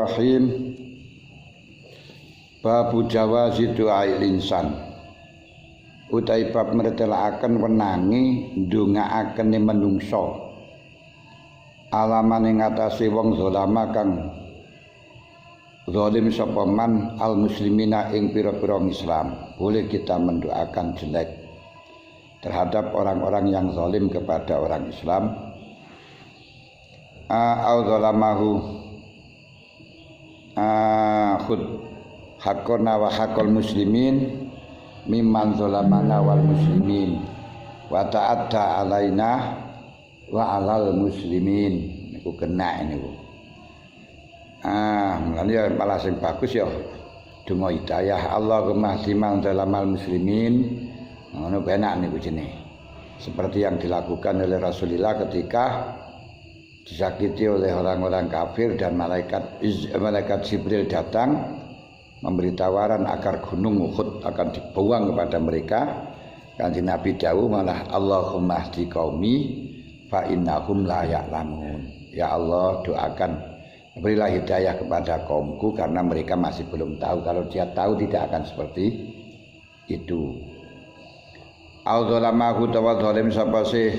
Bismillahirrahmanirrahim. Babu jawazi du'ail insan. Utai bab mertelakaken wenangi ndongaaken menungso. Alaman ing atase wong zalama kang zalim sapa man al muslimina ing pira-pira Islam. Boleh kita mendoakan jelek terhadap orang-orang yang zalim kepada orang Islam. Au zalamahu khud hakona wa hakul muslimin mimman zalamana wal muslimin wa ta'adda alaina wa alal muslimin. Niku kena niku. Mulane malah sing bagus ya donga hidayah Allahumma hdiman zalamal muslimin. Ngono benak niku jenenge. Seperti yang dilakukan oleh Rasulullah ketika disakiti oleh orang-orang kafir dan malaikat Jibril datang memberi tawaran agar gunung Uhud akan dibuang kepada mereka. Kanjeng Nabi dawuh malah Allahumma hdi qaumi fa innahum la ya'lamun. Ya Allah, doakan berilah hidayah kepada kaumku karena mereka masih belum tahu. Kalau dia tahu tidak akan seperti itu. Al-zalamahu tawa zalim sapa sih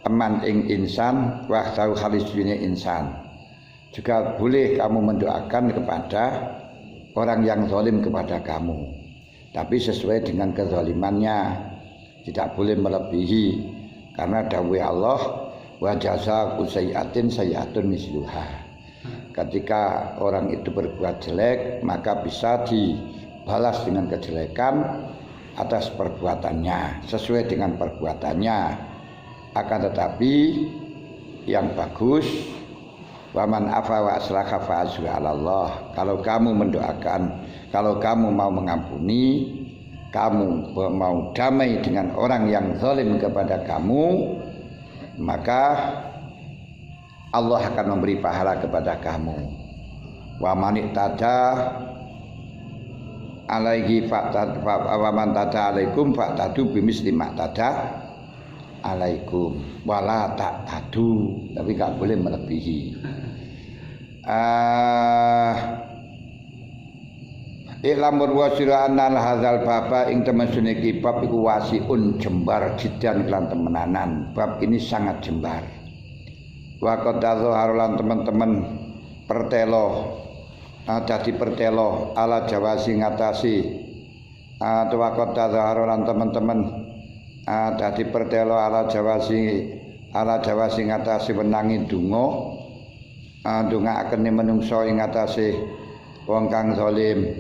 aman ing insan wa tahu khalisine insan. Juga boleh kamu mendoakan kepada orang yang zalim kepada kamu, tapi sesuai dengan kezalimannya, tidak boleh melebihi, karena dawuh Allah wa jazaa'u sayyi'atin sayyi'atun misluha. Ketika orang itu berbuat jelek maka bisa dibalas dengan kejelekan atas perbuatannya, sesuai dengan perbuatannya. Akan tetapi yang bagus waman afa wa aslaha fa ajru 'ala Allah. Kalau kamu mendoakan, kalau kamu mau mengampuni, kamu mau damai dengan orang yang zalim kepada kamu, maka Allah akan memberi pahala kepada kamu. Wa man tada alaihi fa'tad wa man tada alaikum fa'tadu bimisli ma tada alaikum wala ta'tadu, tapi enggak boleh melebihi. Iklamur wasira annal hadzal baba ing temesune iki bab iku wasiun jembar jidan lan temenanan. Bab ini sangat jembar. Wa qad lan teman-teman pertelo dadi pertelo ala jawasi ngatasi wa qad lan teman-teman dadi pertelo ala jawasi ngatasi wenangi donga akan menungso ing atase wong kang zalim,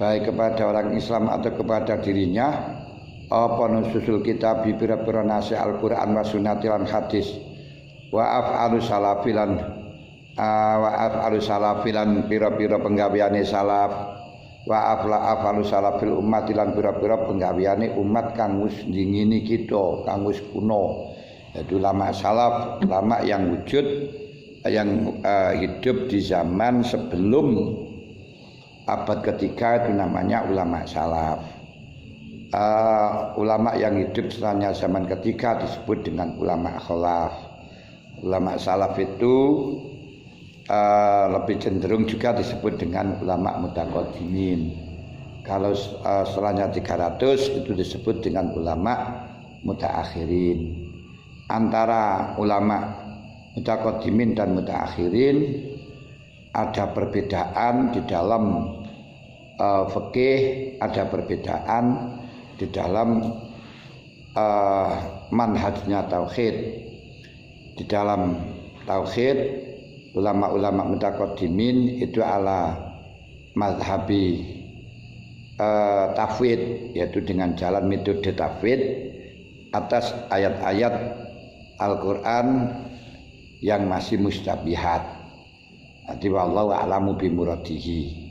baik kepada orang Islam atau kepada dirinya, apa nususul kitab pira-pira nasi Al-Qur'an wa sunnati lan hadis wa af'alu salafilan pira-pira penggaweane salaf wa af'alu salafil umat lan pira-pira penggaweane umat kang wis dingini kita, kang wis kuno. Yaitu ulama salaf, ulama yang wujud, yang hidup di zaman sebelum abad ketiga, itu namanya ulama salaf. Ulama yang hidup setelahnya zaman ketiga disebut dengan ulama khalaf. Ulama salaf itu lebih cenderung juga disebut dengan ulama mutaqaddimin. Kalau setelahnya 300 itu disebut dengan ulama mutaakhirin. Antara ulama mutaqaddimin dan mutaakhirin ada perbedaan di dalam fikih, ada perbedaan di dalam manhajnya tauhid. Di dalam tauhid ulama-ulama mutaqaddimin itu ala mazhabi tafwid, yaitu dengan jalan metode tafwid atas ayat-ayat Al-Quran yang masih mustabihat. Jadi wallahu a'lamu bimuradihi.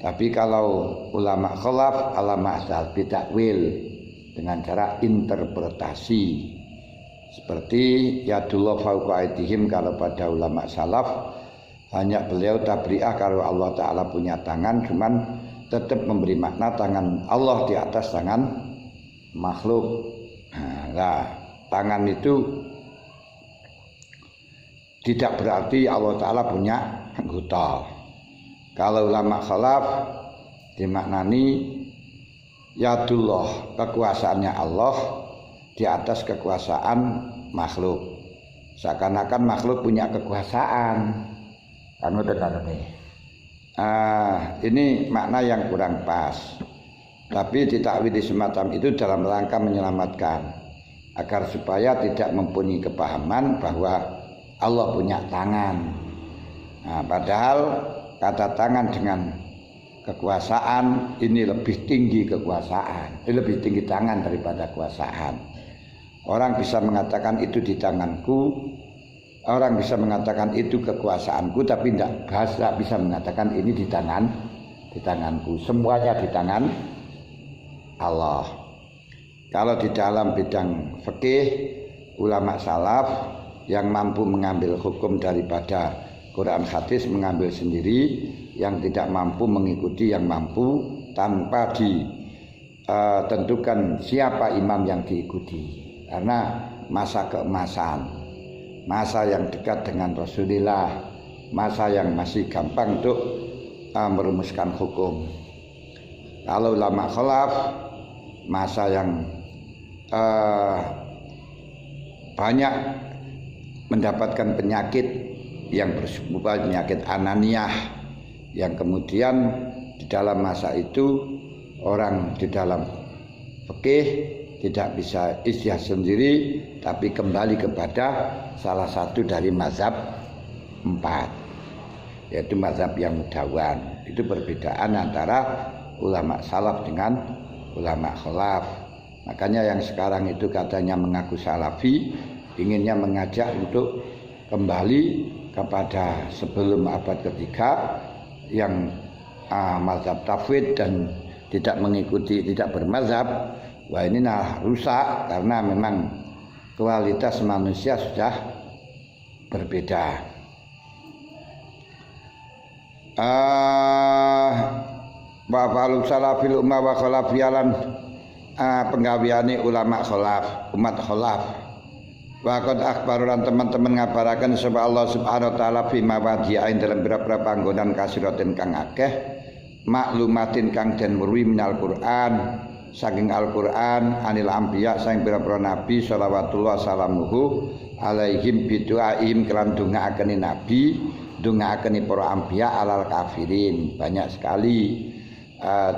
Tapi kalau ulama khalaf ulama asal bitakwil dengan cara interpretasi. Seperti yadullah fauqa aydihim, kalau pada ulama salaf hanya beliau tabri'ah kalau Allah Ta'ala punya tangan, cuman tetap memberi makna tangan Allah di atas tangan makhluk. Nah, tangan itu tidak berarti Allah Ta'ala punya anggota. Kalau ulama khalaf dimaknani yadullah, kekuasaannya Allah di atas kekuasaan makhluk. Seakan-akan makhluk punya kekuasaan. Kan ini makna yang kurang pas. Tapi ditakwili semacam itu dalam rangka menyelamatkan, agar supaya tidak mempunyai kepahaman bahwa Allah punya tangan. Padahal kata tangan dengan kekuasaan ini lebih tinggi kekuasaan, lebih tinggi tangan daripada kekuasaan. Orang bisa mengatakan itu di tanganku, orang bisa mengatakan itu kekuasaanku, tapi tidak bisa mengatakan ini di tanganku. Semuanya di tangan Allah. Kalau di dalam bidang fikih, ulama salaf yang mampu mengambil hukum daripada Quran hadis mengambil sendiri, yang tidak mampu mengikuti yang mampu tanpa ditentukan siapa imam yang diikuti. Karena masa keemasan, masa yang dekat dengan Rasulullah, masa yang masih gampang untuk merumuskan hukum. Kalau ulama khalaf, masa yang banyak mendapatkan penyakit yang bersumber penyakit ananiah, yang kemudian di dalam masa itu orang di dalam fikih tidak bisa ijtihad sendiri, tapi kembali kepada salah satu dari mazhab 4, yaitu mazhab yang mudawan. Itu perbedaan antara ulama salaf dengan ulama khalaf. Makanya yang sekarang itu katanya mengaku salafi, inginnya mengajak untuk kembali kepada sebelum abad ketiga yang mazhab tafwid dan tidak mengikuti, tidak bermazhab. Wah, ini rusak karena memang kualitas manusia sudah berbeda. Bapak salafil ummah wa khalafiyalan penggaweane ulama khalaf, umat khalaf. Waqad akhbarulan teman-teman ngabaraken sapa Allah Subhanahu wa taala fi mawadi'ain dalam beberapa panggonan kasiratin kang akeh maklumatin kang den weruhi minal Qur'an saking Al-Qur'an anil anbiya saking pira-pira nabi shalawatullah salamuhu alaihim bidu'aim kelan dongaakeni nabi, dongaakeni para anbiya alal kafirin. Banyak sekali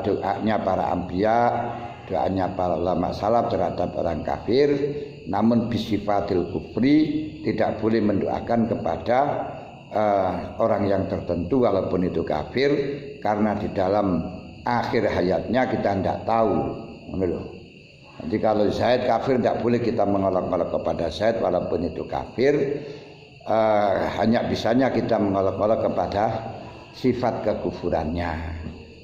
doanya para anbiya, doanya para ulama salaf terhadap orang kafir. Namun bisifatil kufri, tidak boleh mendoakan kepada orang yang tertentu walaupun itu kafir, karena di dalam akhir hayatnya kita tidak tahu. Jadi kalau Zaid kafir tidak boleh kita mengolok-olok kepada Zaid walaupun itu kafir. Hanya bisanya kita mengolok-olok kepada sifat kekufurannya.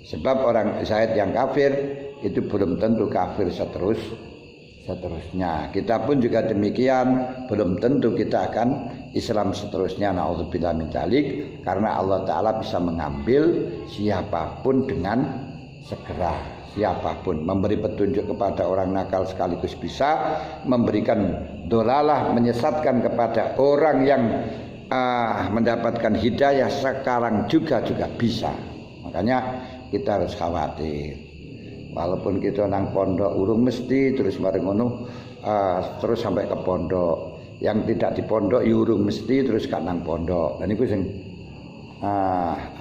Sebab orang Zaid yang kafir itu belum tentu kafir seterusnya. Kita pun juga demikian, belum tentu kita akan Islam seterusnya. Na'udzubillah min dzalik, karena Allah Ta'ala bisa mengambil siapapun dengan segera. Siapapun memberi petunjuk kepada orang nakal sekaligus bisa memberikan dolalah, menyesatkan kepada orang yang mendapatkan hidayah sekarang juga bisa. Makanya kita harus khawatir. Walaupun kita nang pondok urung mesti terus bareng ngono terus sampai ke pondok. Yang tidak di pondok urung mesti terus kan nang pondok. Dan itu sing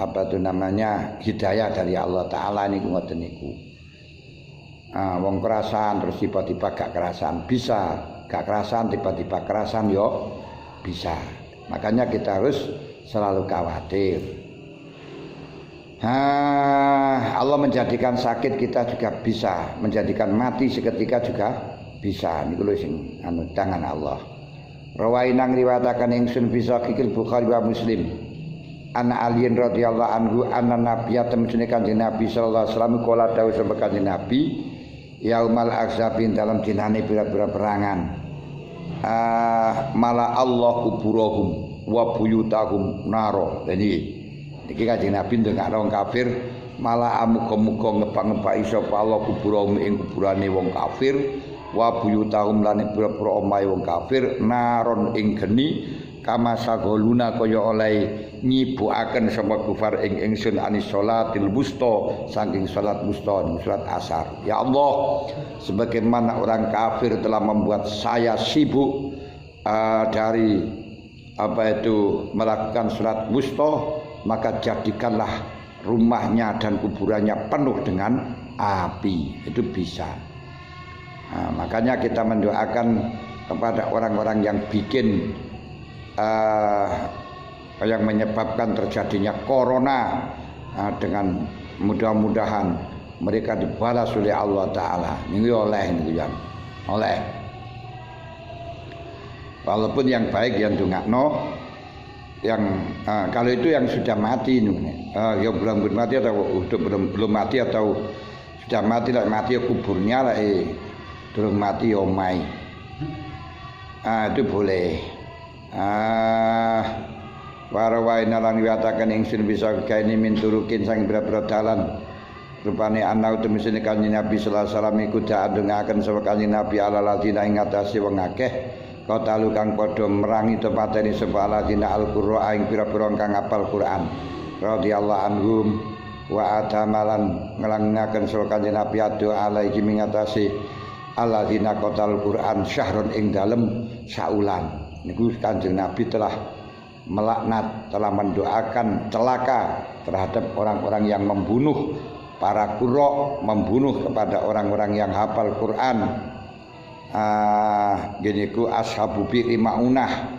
apa itu namanya hidayah dari Allah Ta'ala niku ngoten niku. Wong kerasan terus tiba-tiba gak kerasan bisa, gak kerasan tiba-tiba kerasan yo bisa. Makanya kita harus selalu khawatir. Allah menjadikan sakit kita juga bisa, menjadikan mati seketika juga bisa. Niku lho sing tangan Allah. Rawainang riwayataken ingsun bisa kikil Bukhari wa Muslim. Ana aliyin radhiyallahu anhu anna nabiyya temene Kanjeng Nabi sallallahu alaihi wasallam kala dawuh sapa Kanjeng Nabi yaumal ahzabin dalam dinane pira-pira perangan. Mala Allah kuburahum wa buyutahum naro. Jadi iki Kanjeng Nabi ndongakno wong kafir malah muga-muga ngebak-ngebaki sapa Allah kuburahum ing kuburane wong kafir wa buyutahum lan pira-pira omahe wong kafir naron ing geni kama sagoluna kaya oleh nyibukaken sapa kufar ing ingsun anis salatil wusta saking salat wusta salat asar. Ya Allah, sebagaimana orang kafir telah membuat saya sibuk dari melakukan salat wusta, maka jadikanlah rumahnya dan kuburannya penuh dengan api. Itu bisa. Makanya kita mendoakan kepada orang-orang yang bikin yang menyebabkan terjadinya corona, dengan mudah-mudahan mereka dibalas oleh Allah Ta'ala. Ini oleh oleh. Walaupun yang baik yang dungakno, yang kalau itu yang sudah mati, yang belum mati atau belum mati atau sudah mati lah, mati kuburnya lah, belum mati omai, itu boleh. Warawaina lan wiataken ingsun bisa kaini min turukin sang bira-bira dalan rupane ana utumisine kanjeng Nabi sallallahu alaihi wasallam iku daandungaken sapa kanjeng Nabi ala ladina ing atase wong akeh katalu kang padha merangi tepatene sapa ladina al-qur'a ing pira-pira kang hafal Quran radhiyallahu anhum wa atamalan ngelangaken sapa kanjeng Nabi adu alaihi ing atase aladina qatal Quran syahrun ing dalem saulan. Niku kanjeng Nabi telah melaknat, telah mendoakan celaka terhadap orang-orang yang membunuh para qurra, membunuh kepada orang-orang yang hafal Quran. Gini ku ashabu bi'i ma'unah,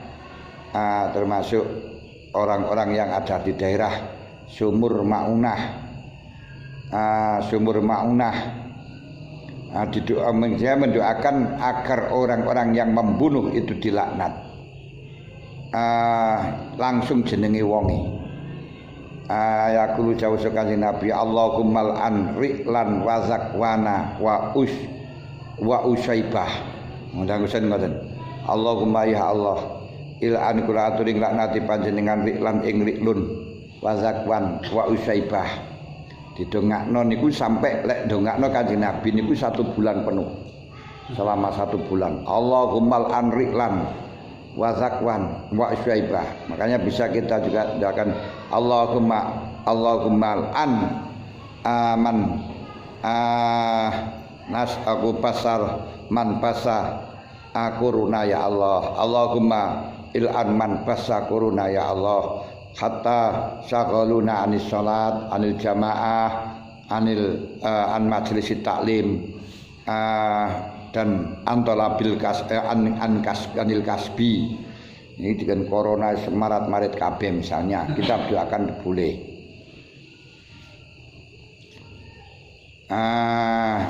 termasuk orang-orang yang ada di daerah sumur ma'unah. Sumur ma'unah. Saya mendoakan agar orang-orang yang membunuh itu dilaknat. Langsung jenenge wonge. Yaqulu jauh kanjeng Nabi Allahummal an ri'lan wa zakwana wa usaibah. Mudah-mudahan ngoten. Allahumma ya Allah ilan kula aturing laknati panjenengan ri'lan ing ri'lun wa zakwan wa usaibah. Didongakno niku sampai lek dongakno kanjeng Nabi niku 1 bulan penuh. Selama 1 bulan. Allahummal an ri'lan wa zakwan wa syaibah. Makanya bisa kita juga doakan Allahumma an aman nas aku pasar man pasa kuruna ya Allah. Allahumma ilan man pasa kuruna ya Allah hatta syaghaluna anis salat anil jamaah anil an majlis taklim dan antolabil anil kasbi. Ini dengan corona semarat-marit kabeh misalnya kita doakan boleh.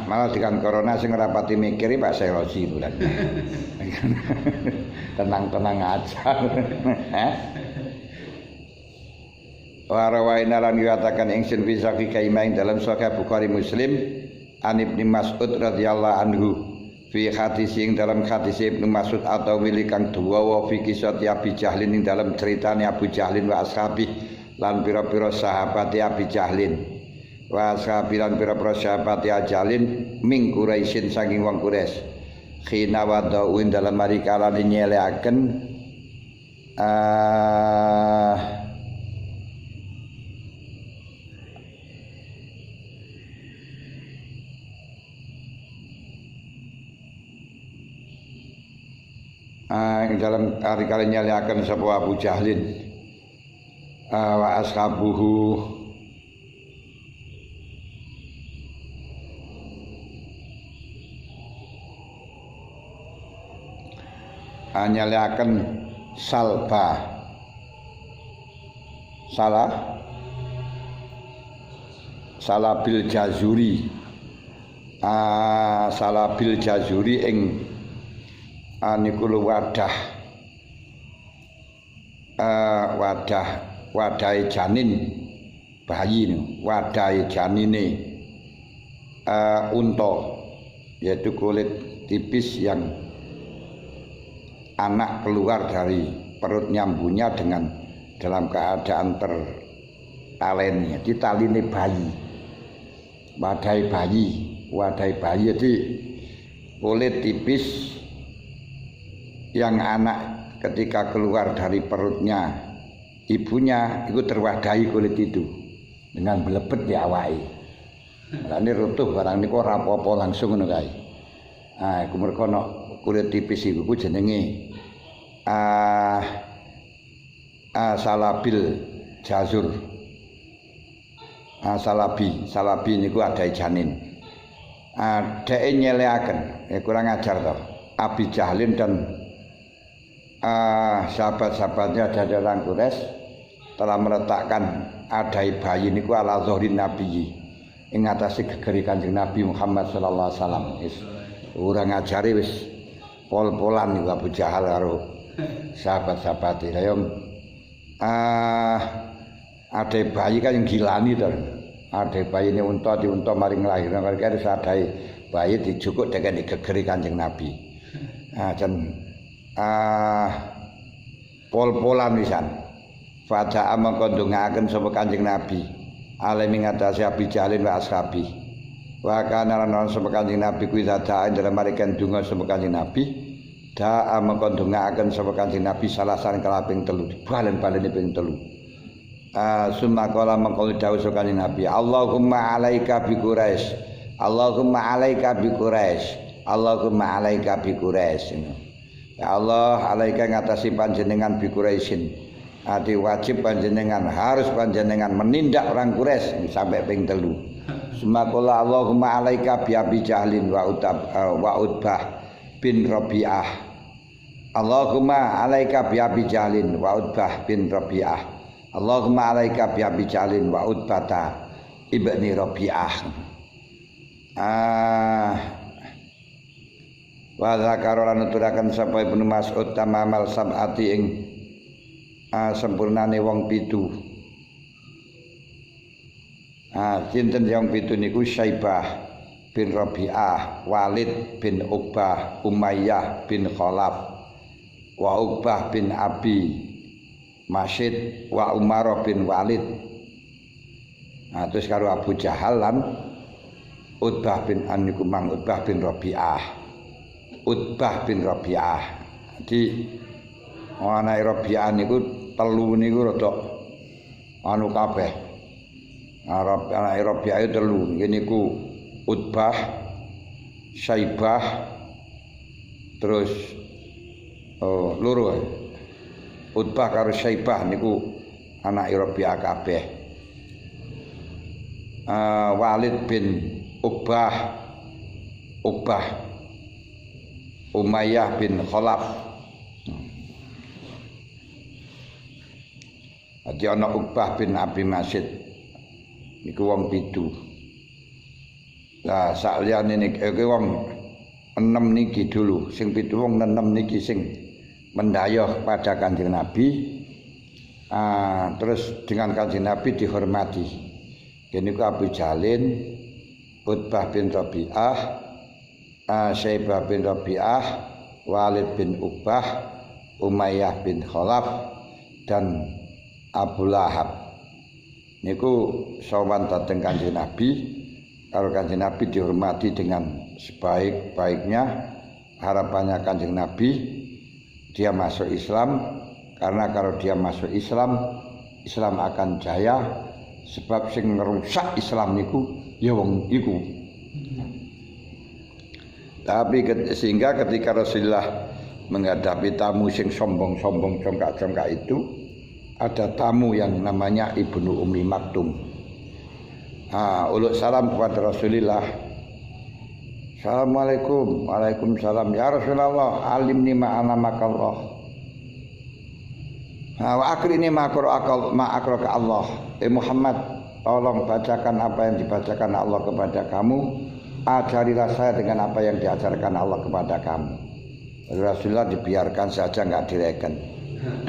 Malah dengan corona sing ngrapati mikiri Pak Serosi bulan. Tenang-tenang aja. Warawaina lan riwayataken ingsun fi sahih kaimain dalam sahih Bukhari Muslim an Ibnu Mas'ud radhiyallahu anhu fi hadis ing dalam hadis Ibnu Mas'ud atau wili kang dawa fi kisah Abi Jahlin ing dalam ceritane Abu Jahlin wa ashabi lan pira-pira sahabat Abi Jahlin wa ashabi lan pira-pira sahabat Jahlin ming Quraisyin saking wong Quraisy khina wadau ing dalam mari kala nyeleaken dalam hari kalinya akan sebuah Abu Jahlin wa ashabuhu nyalakan salabil jazuri salabil jazuri ing niku wadahe janin bayi wadahe janine unta, yaitu kulit tipis yang anak keluar dari perut nyambunya dengan dalam keadaan tertalennya ditaline bayi, wadahe bayi jadi kulit tipis yang anak ketika keluar dari perutnya ibunya itu terwadahi kulit itu dengan belebet di awake. Lah ini rutuh barang niku ora apa-apa langsung ngono kae. Ah iku mergo ana kulit tipis iku jenenge salabil jazur. Salabi niku ada janin. Dheke nyeleaken, kurang ajar toh. Abi Jahlin dan sahabat-sahabatnya dari orang Quraisy telah meletakkan adai bayi niku ala zuhrin nabiyyi ing atase gegeri Kanjeng Nabi Muhammad sallallahu alaihi wasallam. Wis ora ngajari wis pol-polan niku Abu Jahal karo sahabat-sahabate. Kaya adai bayi kan yang gilani to. Adai bayi ini unta diunta mari nglahirna kaya adai bayi dijukuk dengan gegeri Kanjeng Nabi. Pol-polan wisan. Fada'a mangko ndongaaken sapa Kanjeng Nabi alimi ngatasi Abi Jahlin wa ashabi. Wa kana lan sapa Kanjeng Nabi kuwi dadaa dalem marikan donga sapa Kanjeng Nabi. Da'a mangko ndongaaken sapa Kanjeng Nabi salasan kalaping 3. Balen-balene ping 3. Summa qala mangko dawuh sapa Kanjeng Nabi, Allahumma alaika bi Quraisy. Allahumma alaika bi Quraisy. Allahumma alaika bi Quraisy. Ya Allah, alaika ngatasi panjenengan bi Quraisyin. Ati wajib panjenengan, harus panjenengan menindak orang Quraisy sampai ping 3. Sumaqala Allahumma alaika bi Abi Jahlin wa Utbah bin Rabi'ah. Allahumma alaika bi Abi Jahlin wa Utbah bin Rabi'ah. Allahumma alaika bi Abi Jahlin wa Utbata ibni Rabi'ah. Wa zakara lan nuturaken sapa Ibnu Mas'ud tamamal sab'ati ing sempurnane wong 7. Sinten yang 7 niku Syaibah bin Rabi'ah, Walid bin Uqbah, Umayyah bin Khalaf, wa Uqbah bin Abi Masyid, wa Umar bin Walid. Terus karo Abu Jahal lan Utbah bin Anikumang Utbah bin Rabi'ah. Utbah bin Rabi'ah. Jadi anake Rabi'ah niku 3 niku rada anu kabeh. Anake Rabi'ah itu 3. Nggih niku Utbah, Syaibah, terus loro. Utbah karo Syaibah niku anake Rabi'ah kabeh. Walid bin Uqbah, Umayyah bin Khalaf. Ati ana Uqbah bin Abi Masyid. Niku wong 7. Lah sakliyane niki wong 6 niki dulu, sing 7 wong 6 niki sing mendayoh pada Kanjeng Nabi. Terus dengan Kanjeng Nabi dihormati. Niku Abu Jalin, Utbah bin Rabi'ah, Syaibah bin Rabi'ah, Walid bin Uqbah, Umayyah bin Khalaf dan Abu Lahab. Niku sowan dhateng Kanjeng Nabi. Kalau Kanjeng Nabi dihormati dengan sebaik-baiknya. Harapannya Kanjeng Nabi dia masuk Islam, karena kalau dia masuk Islam, Islam akan jaya. Sebab sing ngerusak Islam niku ya wong iku. Tapi sehingga ketika Rasulullah menghadapi tamu sing sombong-sombong congkak-congkak itu, ada tamu yang namanya Ibnu Ummi Maktum. Uluk salam kepada Rasulullah. Assalamualaikum. Waalaikumsalam. Ya Rasulullah, alimni ma'alamakallah. Wa akrini ma'akraka Allah. Muhammad, tolong bacakan apa yang dibacakan Allah kepada kamu. Ajarilah saya dengan apa yang diajarkan Allah kepada kamu. Rasulullah dibiarkan saja, enggak direken.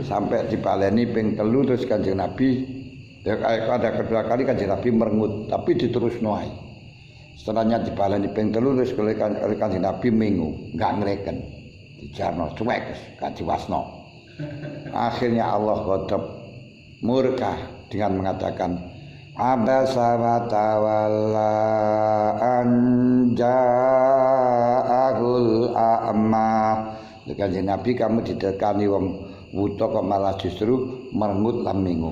Sampai dibaleni ping 3 terus Kanjeng Nabi, ada kedua kali Kanjeng Nabi merengut, tapi diterusno ae. Setelahnya dibaleni ping 3 terus Kanjeng Nabi minggu, enggak ngreken. Dijarno cuek, gak diwasno. Akhirnya Allah ghadab, murka dengan mengatakan abasa wa tawalla an ja'ahul a'ma. Kanjeng Nabi, kamu didekani wong wuta kok malah justru merengut lan mingu.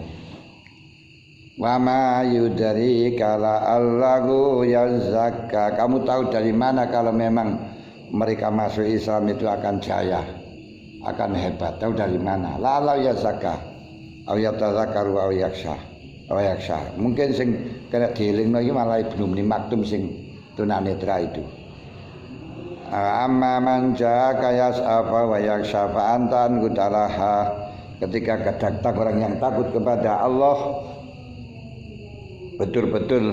Wa ma yudari kala Allahu yazakka. Kamu tahu dari mana kalau memang mereka masuk Islam itu akan jaya, akan hebat? Tahu dari mana? La yazakka aw yatazakkaru aw yaksha. Mungkin sing kena dielingno iki malah Ibnu Maktum sing tunanetra itu. Amma man ja'aka yas'afa wa yaksha fa anta an gudalaha. Ketika datang orang yang takut kepada Allah, betul-betul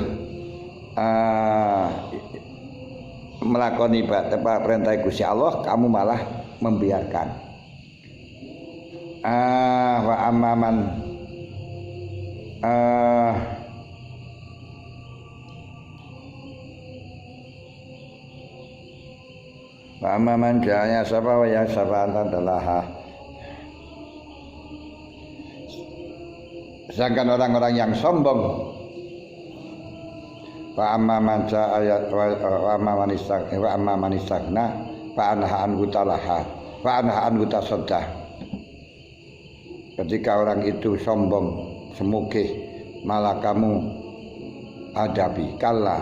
melakoni perintah Gusti Allah, kamu malah membiarkan. Wa amma man wa man jaya sapa wa ya sapa antadalah. Sedangkan orang-orang yang sombong, wa man jaya wa man istagna fa anhaan gutalaha fa anhaan gutasaddah. Ketika orang itu sombong semugih, malah kamu hadapi. Kalla,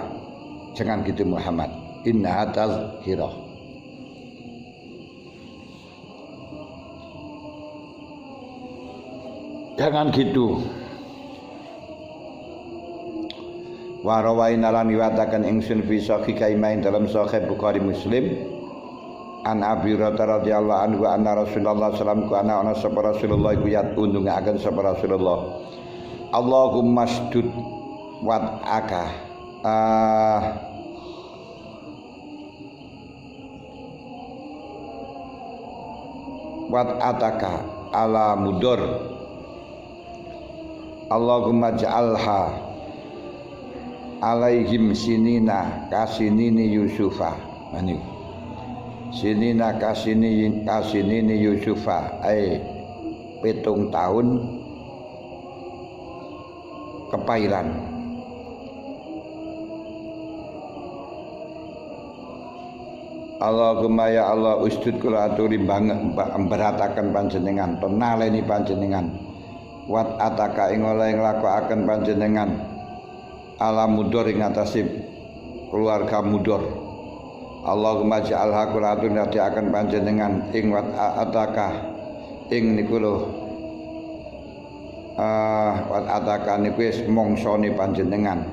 jangan gitu Muhammad. Inna hatal hirah. Jangan gitu. Wa rawaina lan riwayataken ingsun fi sahih kaimain dalam sahih Bukhari Muslim an Abi Hurairah radhiyallahu anhu anna Rasulullah sallallahu alaihi wasallam ana sapa Rasulullah iku yatundungaken sapa Rasulullah Allahumma shdud wad'aka wad'ataka ala mudur Allahumma ja'alha alaihim sinina kasinini Yusufa. Ini sinina kasinini Yusufa, 7 tahun kepairan. Allahumma ya Allah ustud kula aturi beratakan panjenengan, penaleni panjenengan. Wat ataka ing oleh nglakokaken panjenengan ala mudur ing atase keluarga mudur. Allahumma ja'alha kulatun akan panjenengan ing wat ataka ing niku lho wat ataka niku wis mongsone panjenengan.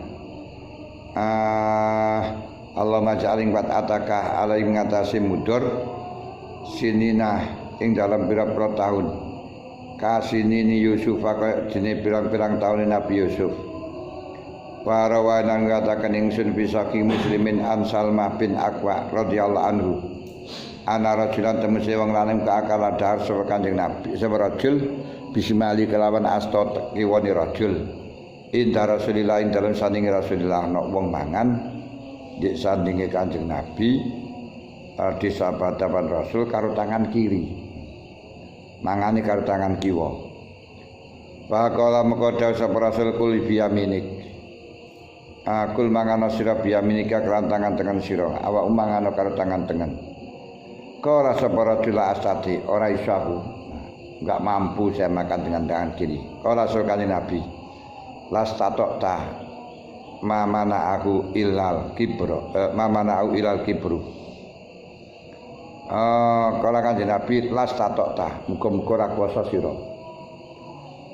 Allahumma ja'al ing wat ataka ala ing atase mudur sinina ing dalam pira-pira tahun kasinini Yusuf kaya dene pirang-pirang tahun Nabi Yusuf. Wa rawanan ngatakan ingsun bisa ki muslimin an Salmah bin Aqwa radhiyallahu anhu. Ana rajulan temese wong lanang keakal dahar sapa Kanjeng Nabi. Sapa rajul bismillah kelawan asta kiwani rajul. Inda Rasulillah ing dalem sandinge Rasulillah ana wong mangan di sandinge Kanjeng Nabi di sabatapan Rasul karo tangan kiri. Mangane karo tangan kiwa. Faqala maqada sapa Rasul kul biyaminik. Akul mangano sira biyaminika kelan tangan tengen sira. Awak mangano karo tangan tengen. Qala sapa Rasul astati ora iso aku. Enggak mampu saya makan dengan tangan kiri. Qala Rasul kanjeng Nabi. Las tatokta mamana aku ilal kibro. Mamana aku ilal kibro. Kala Kanjeng Nabi las tatokta muga-muga ora kuwasa sira.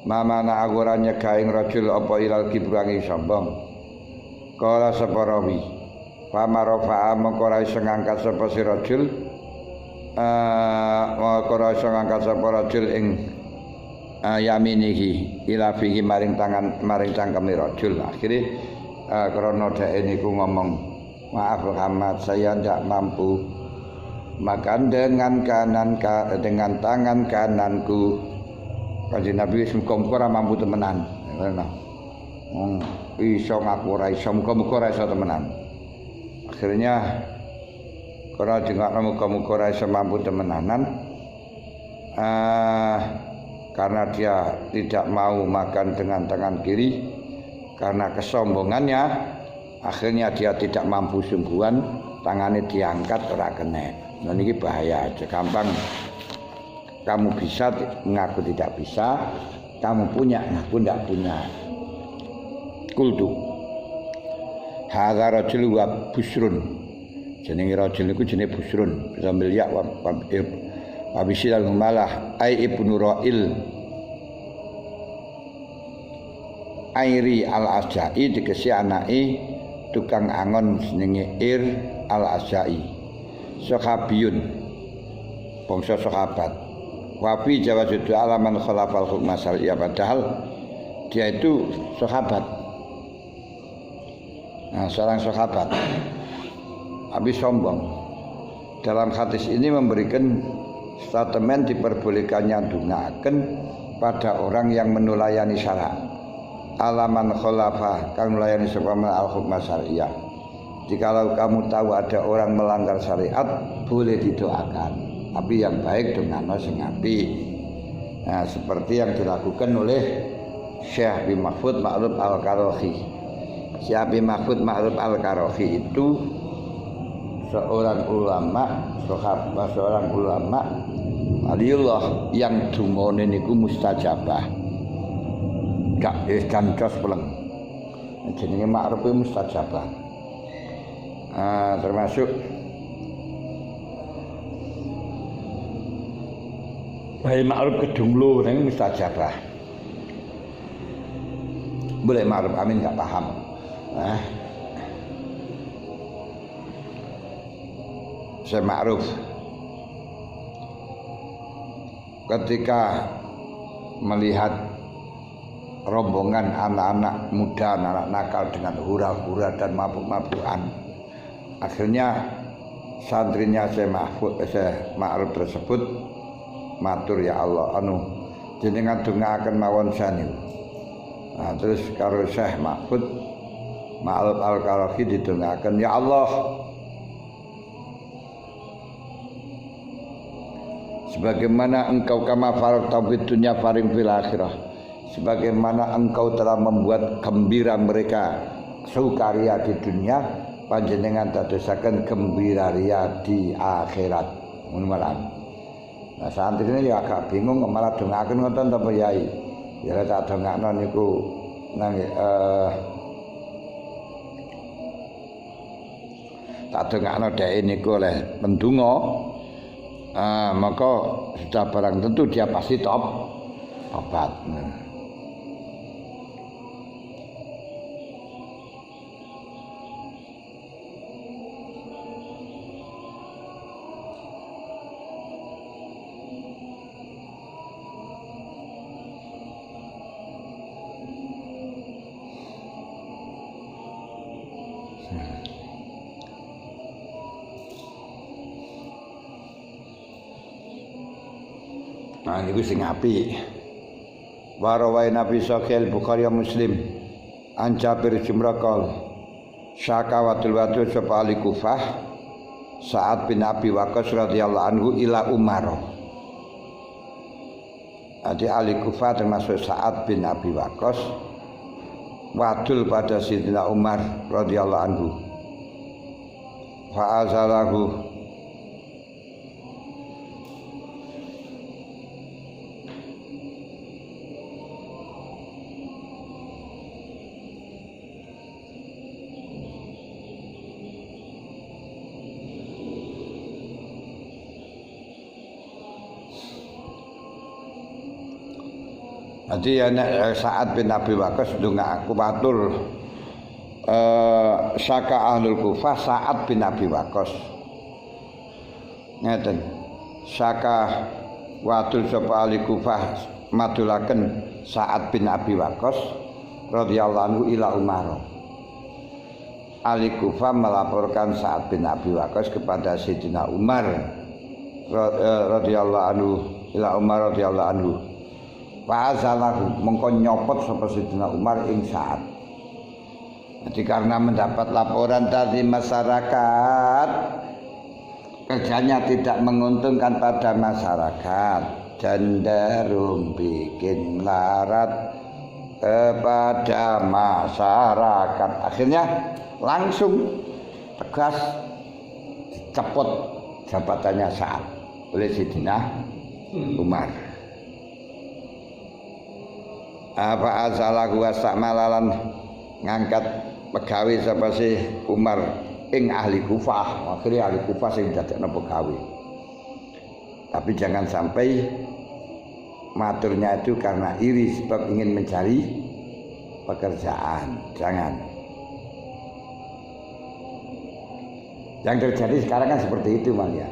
Mamana aku ora nyegah ing rajul apa ilal kibrangi sombong. Kala sapa rawi pamarafa mengko ora iso ngangkat sapa si rajul mengko ora iso ngangkat sapa rajul ing yaminihi ila fihi maring cangkeme rajul. Akhire krana dhek niku ngomong maaf Muhammad saya ndak mampu makan dengan tangan kananku. Kanjeng Nabi wis muga-muga ora mampu temenan. Iso ngaku ora iso, muga-muga ora iso temenan. Akhirnya ora dingakno muga-muga ora iso mampu temenanan. Karena dia tidak mau makan dengan tangan kiri karena kesombongannya, akhirnya dia tidak mampu sungguhan, tangannya diangkat ora kena. Nah ini bahaya aja, gampang kamu bisa mengaku tidak bisa, kamu punya mengaku tidak punya. Kultu hadza rajul wa busrun, jenenge rajul niku jenenge busrun sambil ya wa bisil malah ai ibnu ra'il airi al-asja'i dikesi anake tukang angon jenenge Ir al-asja'i sahabiyun bangsa sahabat wafi jawa judu alaman khalafal hukma syariah padahal dia itu sahabat. Nah, seorang sahabat habis sombong dalam hadis ini memberikan statement diperbolehkannya dungaken pada orang yang menulayani syarak alaman khulafa kang melayani sepama al-hukma syariah. Jikalau kamu tahu ada orang melanggar syariat boleh didoakan, tapi yang baik dengan sing apik. Nah, seperti yang dilakukan oleh Syekh Abi Mahfud Ma'ruf Al-Karahi. Syekh Abi Mahfud Ma'ruf Al-Karahi itu seorang ulama, seorang ulama waliullah yang dungane niku mustajabah. Gak gancos peleng. Jenenge Ma'ruf mustajabah. Termasuk bae Ma'ruf kedunglo nang mustajabah. Boleh Ma'ruf amin gak paham. Saya Ma'ruf ketika melihat rombongan anak-anak muda, anak nakal dengan hura-hura dan mabuk-mabukan, akhirnya santrinya Syekh Ma'ruf tersebut matur, ya Allah jenengan dongaaken mawon sani. Nah, terus karo Syekh Mahfud Ma'ruf Al-Karahi didongaaken, ya Allah sebagaimana engkau kama faraqta fid dunya faring fil akhirah, sebagaimana engkau telah membuat gembira mereka sukaria di dunia, panjenengan dadosaken gembiraria di akhirat. Ngono. Nah, santri ini ya agak bingung malah dongaaken ngoten ta Pak Yai. Ya tak dongakno niku nang tak dongakno dhek niku oleh pendonga. Maka sudah barang tentu dia pasti tobat. Nah niku sing apik. Wa rawai Nabi Sahih Bukhari Muslim an Jabir Jumrakal syakawatul watu sapa ali Kufah Sa'ad bin Abi Waqqas radhiyallahu anhu ila Umar. Adi ali Kufah termasuk Sa'ad bin Abi Waqqas wadul pada Sayyidina Umar radhiyallahu anhu. Fa azalahu Jadi Sa'ad bin Abi Waqqas ndonga aku matur saka ahlul Kufah Sa'ad bin Abi Waqqas. Ngeten. Saka watul sapa ahli Kufah madulaken Sa'ad bin Abi Waqqas radhiyallahu anhu ila Umar. Ahli Kufah melaporkan Sa'ad bin Abi Waqqas kepada Sayyidina Umar radhiyallahu anhu ila Umar radhiyallahu anhu. Fa'azalahu mengko nyopot sapa Sayyidina Umar ing Sa'ad. Jadi karena mendapat laporan dari masyarakat, kerjanya tidak menguntungkan pada masyarakat, cenderung bikin larat kepada masyarakat. Akhirnya langsung tegas dicopot jabatannya Sa'ad oleh Sayyidina Umar. Apa asalahu wastamalalan ngangkat pegawe sapa sih Umar ing ahli Kufah. Akhirnya ahli Kufah sing dadekno pegawe. Tapi jangan sampai maturnya itu karena iri sebab ingin mencari pekerjaan. Jangan. Yang terjadi sekarang kan seperti itu malia.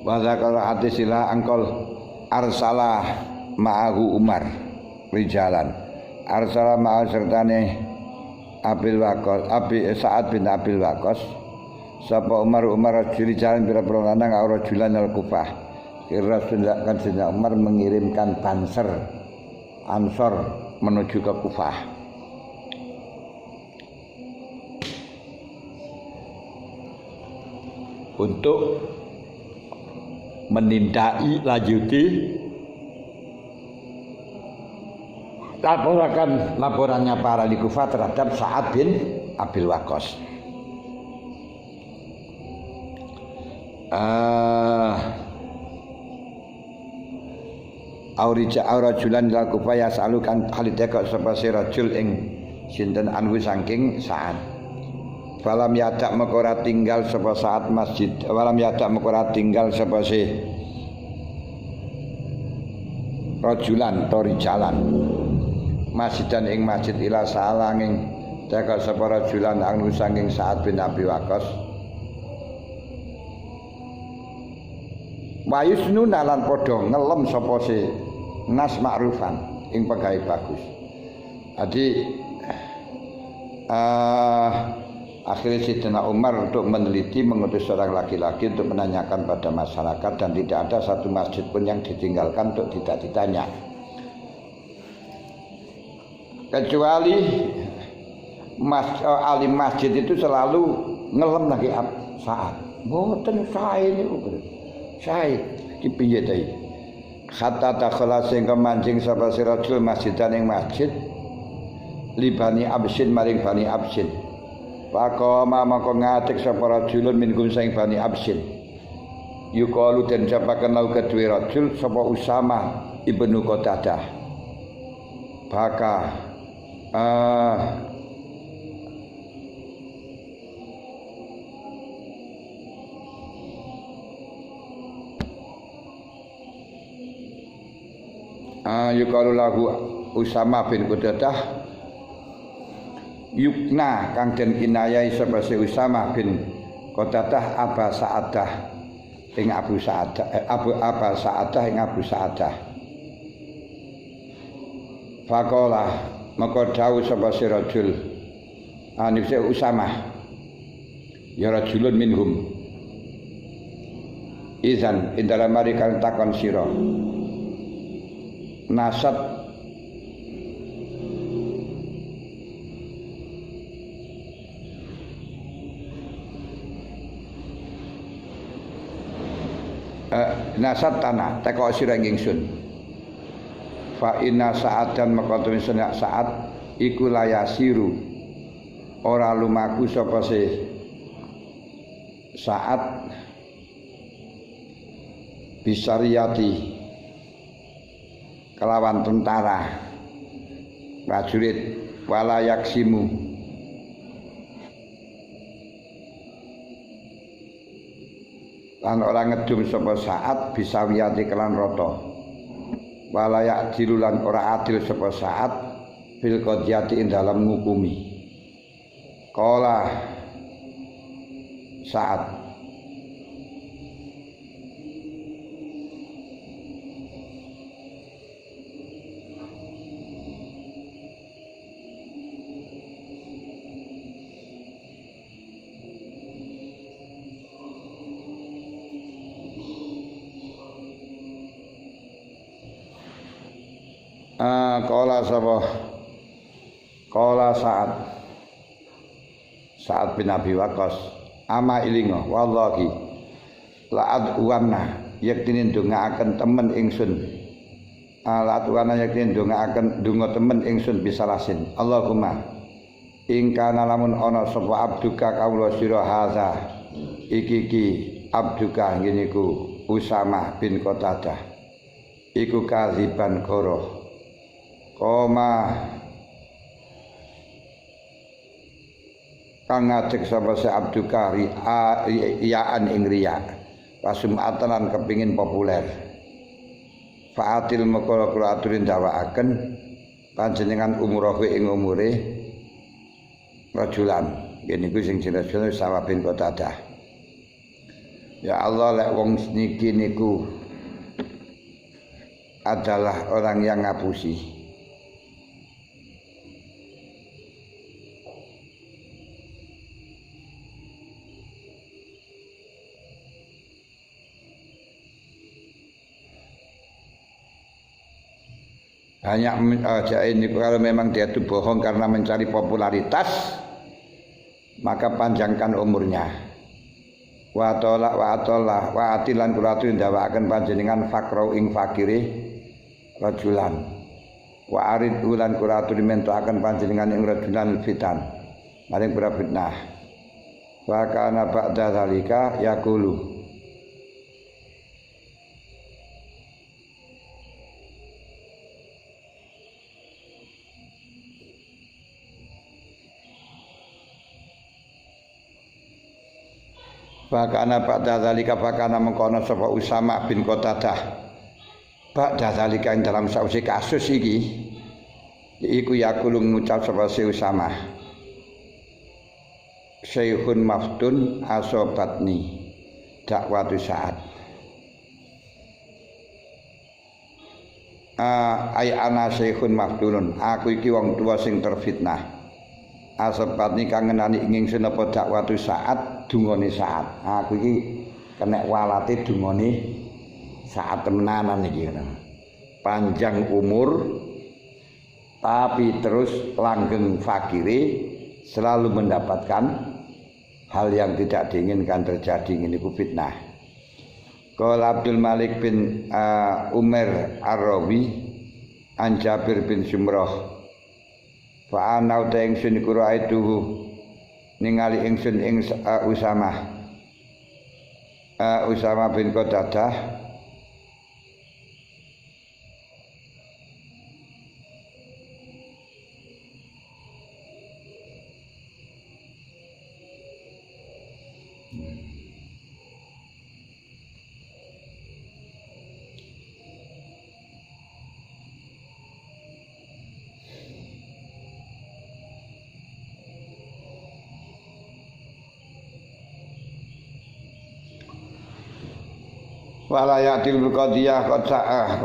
Bahasa kalau hati sila angkol arsalah ma'ahu Umar rijalan arsalah ma'ahu sertane Abil Waqqas Sa'ad bin Abil Waqqas sapa Umar rijalan pira-pira lanang ora julan al Kufah. Kira kan Sayyidina Umar mengirimkan banser Ansor menuju ke Kufah. Untuk menindai lanjuti laporannya para di Kufah terhadap Sa'ad bin Abil Waqqas. Aurajulan lal Kufah yasalukan halideka sapa si rajul ing sinten anhu saking Sa'ad. Falam yadak mekora tinggal sapa Sa'ad masjid. Walam yadak mekora tinggal sapa si rajulan tori jalan. Masjidan ing masjid ila salanging teka sapa rajulan anhu saking Sa'ad bin Abi Waqqas. Wayusnu nalan padha ngelem sapa si nas ma'rufan ing pegawe bagus. Jadi akhirnya Sayyidina Umar untuk meneliti mengutus seorang laki-laki untuk menanyakan pada masyarakat dan tidak ada satu masjid pun yang ditinggalkan untuk tidak ditanya. Kecuali alim masjid itu selalu ngelem lagi Saat. Mboten sae niku. Sae iki piye ta iki? Hatta takhala sing kemancing sapa sirajul masjidan ing masjid libani absin maring bani absin. Faqama maka ngatik sapa rajulun minkum sing bani absin. Yuqalu den japaken lau kedue rajul sapa Usama ibnu Qatadah. Baka yuqalu lahu Usama bin Qatadah yukna kang den kinayai sapa si Usama bin Qatadah Aba Sa'adah ing Abu Sa'adah Aba Sa'adah ing Abu Sa'adah. Faqala maka dawuh sapa si rajul anise Usama ya rajulun minhum izan indara mari kang takon sira nasab nasab tanah teko sira ingsun fa inna sa'adan maqatum saat iku layasiru ora lumaku sapa se saat bisariyati kelawan tentara prajurit wala yaksimu lan ora ngedum sapa Saat bisa wiyati kelan rata wala ya'dilu lan ora adil sapa Saat fil qadiyati ing dalam ngukumi. Qala Saat Qala sapa Qala Sa'ad bin Abi Waqqas ama ilinga wallahi la'ad uwanna yaktine ndongaaken temen ingsun Alat wana yakin donga temen ingsun bisalasin. Allahumma ing kana lamun ana sapa abduka kawula sira haza iki abduka ngene iku Usamah bin Qatadah iku kaziban koro koma kang ngadeg sapa se abduka riyaan ing riya pasumatan lan kepingin populer faatil mekala kula aturin dawaaken panjenengan umurahu ing umure rajulan ngene iku sing jelas Usamah bin Qatadah. Ya Allah lek wong niki niku adalah orang yang ngapusi. Hanya ini kalau memang dia itu bohong karena mencari popularitas, maka panjangkan umurnya. Wa atilan kulatun ndawakaken panjenengan fakrau ing fakire rajulan. Wa arid ulan kulatun mentoaken panjenengan ing rajulan fitan. Maring pira fitnah. Wa kana ba'da zalika yaqulu Fakana ba'da zalika fakana mengkono sapa Usamah bin Qatadah ba'da zalika ing dalam sausi kasus iki iku yaqulu ngucap sapa si Usamah Syekhun maftun asobatni dakwatu saat ay ana syekhun maftunun aku iki wong tua sing terfitnah asobatni kang ngenani ingsun apa dakwatu saat dungane saat. Aku iki kena walate dungane saat temenanan iki. Panjang umur tapi terus langgeng fakire selalu mendapatkan hal yang tidak diinginkan terjadi ini ku fitnah. Qala Abdul Malik bin Umar Ar-Rawi an Jabir bin Sumrah fa ana ta ingsun iku raituhu ningali ingsun ing Usamah bin Qatadah walayatil qadiyah qad sa'ah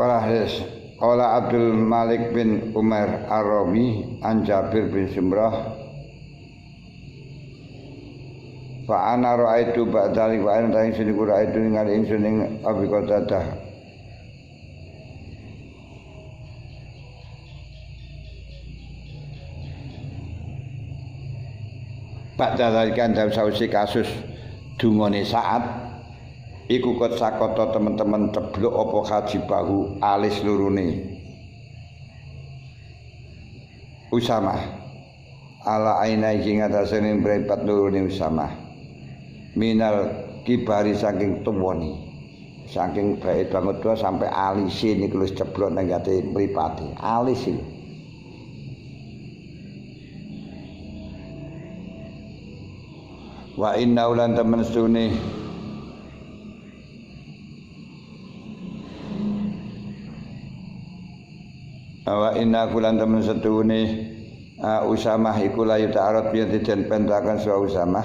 qala Abdul Malik bin Umar Ar-Rawi an Jabir bin Sumrah fa ana ra'aitu ba'dali wa ana ing sini ra'aitu ningali ingsun ing Abi Qatadah ba'dali kan dalam sausi kasus dungane saat iku kot sakoto teman-teman ceblok apa kaji bahu alis lurune Usamah ala aina iki ngatasane mripat lurune Usamah minal kibari saking tuwani saking bae banget tua sampai alis niku wis ceblok nang gate mripate alis iki wa inna ulan temen sune wa inna kulan temen setune Usamah iku layu ta'arad biyen den pentakan sa Usamah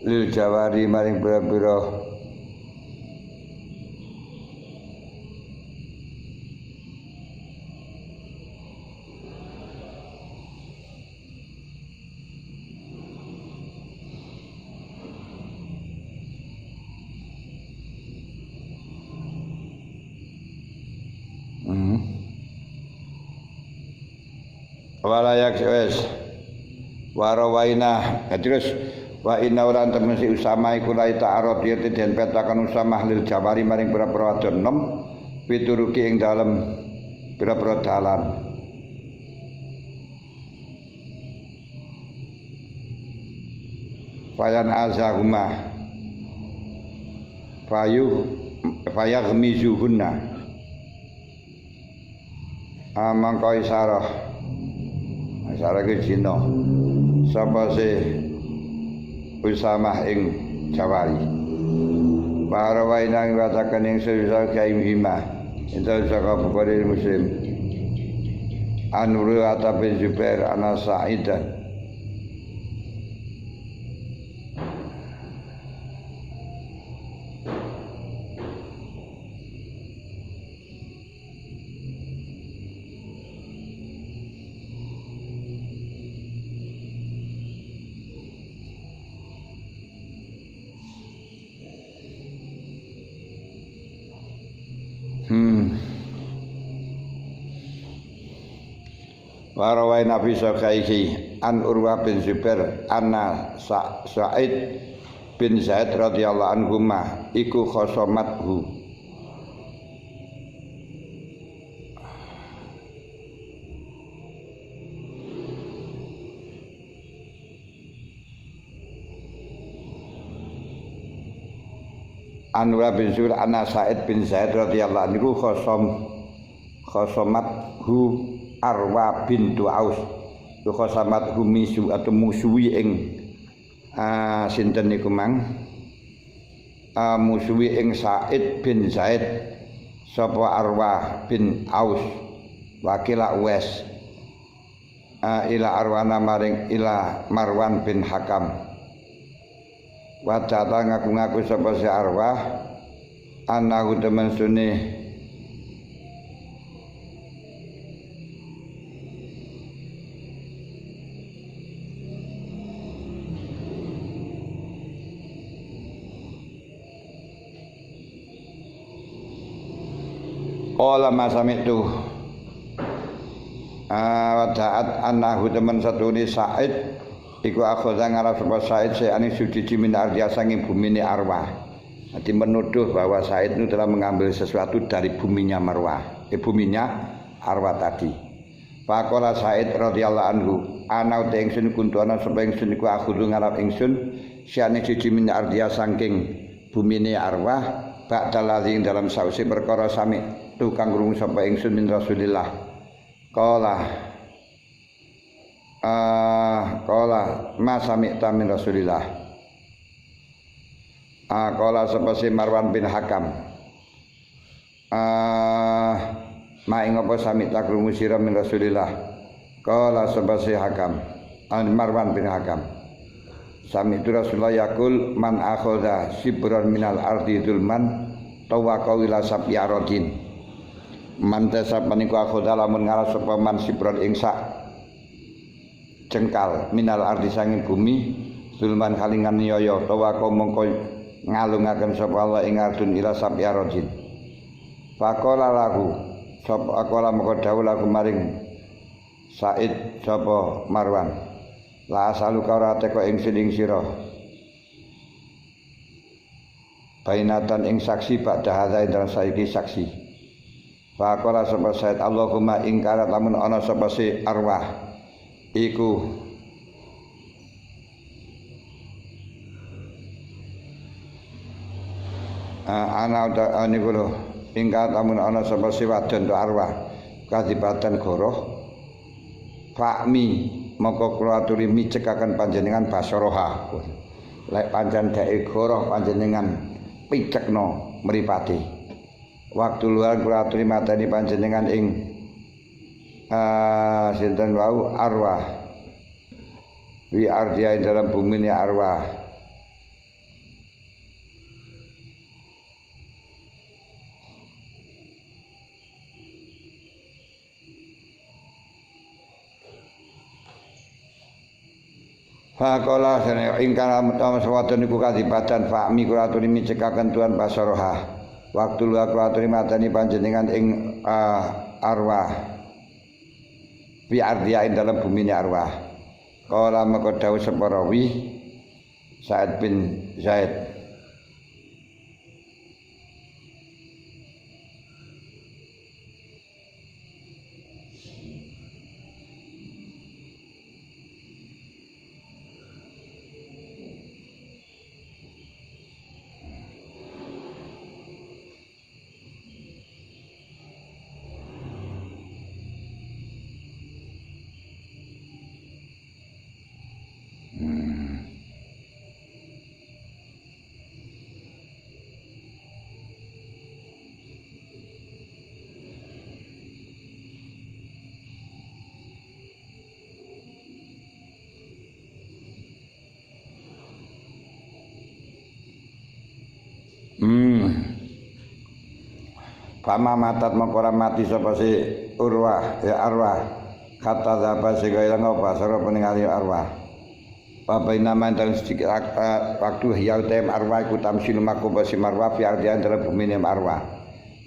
lil jawari maring pira-pira walayak wes warawaina terus wa inna uran temen si Usamah iku la ta'arad yete den petakan Usamah lil jawari maring pira-pira wadon nom pituruki ing dalem pira-pira dalan. Fayan azahuma fayaghmizuhunna mangko isarah ki jina sapa se Usamah ing Jawari para wainang watakan ing sesa kaim hima ento saka Bukhari Muslim Anuru atabe Zubair ana Sa'idan Warawai Nabi Sakaiki An Urwah bin Zubair Anna Sa'id bin Zaid radhiyallahu anhuma iku khosomathu An Urwah bin Zubair Anna Sa'id bin Zaid radhiyallahu anhu khosomathu Arwa bintu Aus khosamat humisu atau musuhi ing sinten niku mang musuhi ing Sa'id bin Zaid sapa Arwa bin Aus wakila Uwais ila Arwana maring ila Marwan bin Hakam wacata ngaku-ngaku sapa si Arwah anahu temen sunni Qala masamitu wadaat annahu teman satune Sa'id iku akhadha ngarep sapa Sa'id sayane sujiji min ardiya sanging bumine Arwah. Jadi menuduh bahwa Sa'id itu telah mengambil sesuatu dari buminya Marwah, buminya Arwah tadi. Faqala Sa'id radhiyallahu anhu ana uta ingsun kuntu ana sapa ingsun iku akhudhu ngarep ingsun sayane sujiji min ardiya sanging bumine Arwah ba'dal ladzi dalam sausi perkara sami tukang krungu sapa ingsun min Rasulillah qala ma sami'ta min Rasulillah qala sapa si Marwan bin Hakam ma ing apa sami'ta krungu sira min Rasulillah qala sapa si Hakam Marwan bin Hakam sami'tu Rasulullah yaqul man akhadha sibran minal ardi dzulman tawaqa ila sabyaradin mantesa paniku akhadha lamun ngaras sapa man sibran ing sak jengkal minal ardi sanging bumi zulman kalingan niyaya tawaqa mongko ngalungaken sapa Allah ing ardun ila sabyaradin faqala lahu sapa aqala mongko dawuh lagu maring Sa'id sapa Marwan la asaluka ora teko ingsun ing sira bainatan ing saksi badha hadza ing saiki saksi faqala sapa Sa'id Allahumma ing karat lamun ana sapa si Arwah iku ana niku lho ing karat lamun ana sapa si wadon to Arwah kadibatan goroh Fakmi mongko kula aturi micekaken panjenengan basaraha lek pancen dek goroh panjenengan picekno mripate waktu luar kula aturi mateni panjenengan ing sinten wau Arwah wi ardia dalam bumi ni Arwah Faqala sana ingkang mutawawadun niku kadipatan fa'mi kula aturi micekaken tuan basaraha waktu lu kula aturi mateni panjenengan ing Arwah fi ardiya ing dalam bumi ni Arwah qala maka dawuh sapa rawi Sa'id bin Zaid Fama matat mengkora mati sapa si urwah ya arwah kata zaba sega ilang apa sara peningali arwah babai nama dalam sedikit waktu hiau tem arwah iku tamsil maku basi marwah fi ardian dalam bumi nem arwah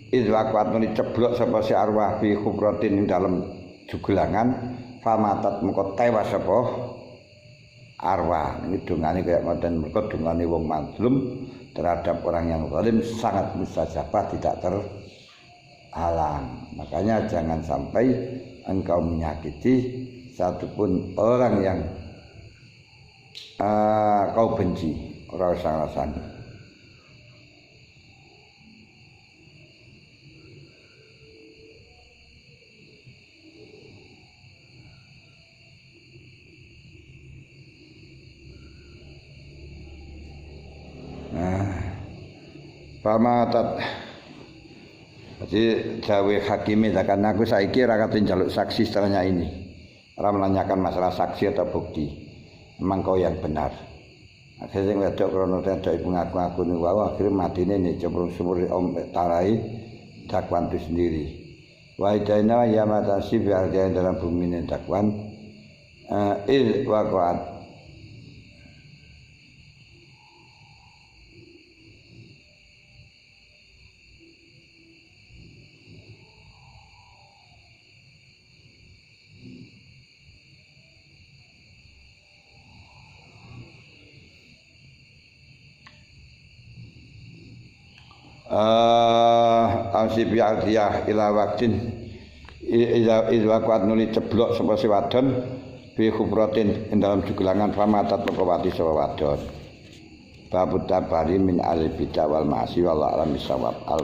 iz waqat nuli ceblok sapa si arwah fi khubratin ing dalam jugelangan fama matat mengko tewas sapa arwah. Ini dungane kaya ngoten mergo dungane wong mazlum terhadap orang yang zalim sangat mustajabah tidak terhalang. Makanya jangan sampai engkau menyakiti satupun orang yang kau benci, ora usah rasane. Pamatat jadi jawe hakimi karena aku saiki ora kate njaluk saksi setelahnya ini. Ora menanyakan masalah saksi atau bukti. Memang kau yang benar. Akhirnya sing wedok krono tedok ibu ngaku-ngaku niku wae akhire matine nek cemplung sumur om tarai dakwan itu sendiri. Wa idaina ya matasi biar dia dalam bumi ini dakwan il waqat Amsibi aldiyah ila waktin ila kuat nuli ceblok sapa si wadon bi khubratin ing dalam jugelangan famatat pekawati sapa wadon babut tabari min al bidah wal ma'si wal alam bisawab.